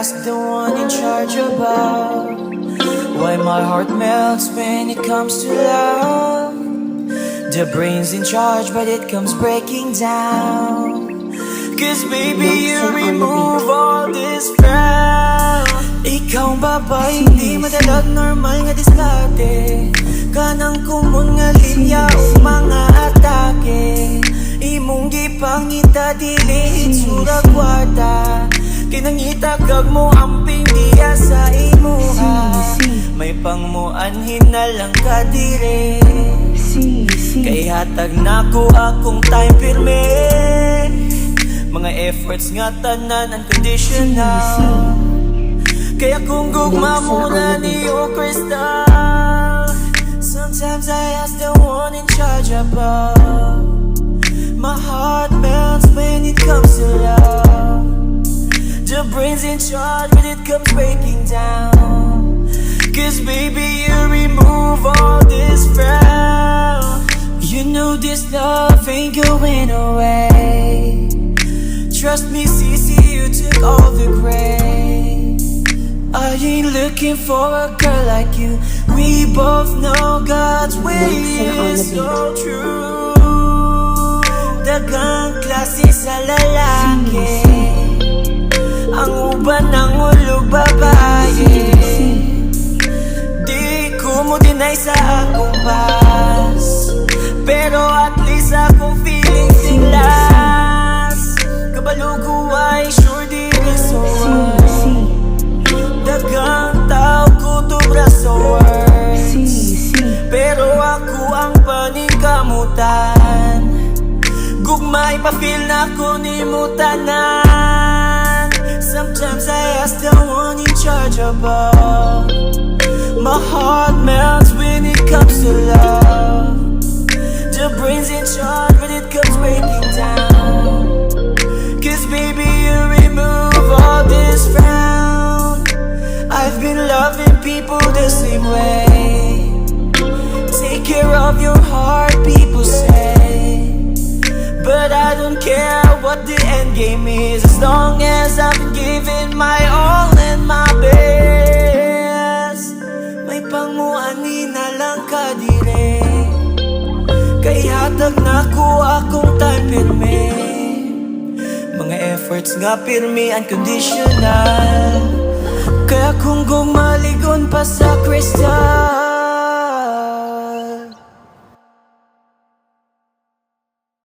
ask the one in charge about why my heart melts when it comes to love. The brain's in charge but it comes breaking down. Cause baby you remove all this frown. Ikaw babae hindi madalag normal nga diskarte. Kanang kumon nga linya o mga atake. Imong gipangita dili itsura kwarta. Kinangitagag mo amping diya sa imuha. May pangmuanhin na lang ka dire. Kay hatag na ko akong time pirme. Mga efforts nga tanan unconditional. Kaya kung gugma mo na ni o crystal. Sometimes I ask the one in charge above. My heart melts when it comes to love. The brain's in charge when it comes breaking down. Cause baby you remove all this frown. You know this love ain't going away. Trust me CC, you took all the grace. I ain't looking for a girl like you. We both know God's way is so true. Dagang klase sa lalaki. Ang uban ng ulog babae. Di ko mo deny sa akong past. Pero at least akong feelings din last. Kabalo ko ay sure di resolve. Dagang tao ko to braso words. Pero ako ang paningkamutan. Gugmay pa-feel na ko ni mutanan. Sometimes I ask the one in charge above. My heart melts when it comes to love. The brain's in charge when it comes breaking down. Cause baby you remove all this frown. I've been loving people the same way. Take care of your heart, people say. But I don't care what the end game is, as long as I've been giving my all and my best. May pangmuani na lang ka dire. Kay hatag na ko akong time pirme. Mga efforts nga pirmi unconditional. Kaya kung gumaligon pa sa crystal.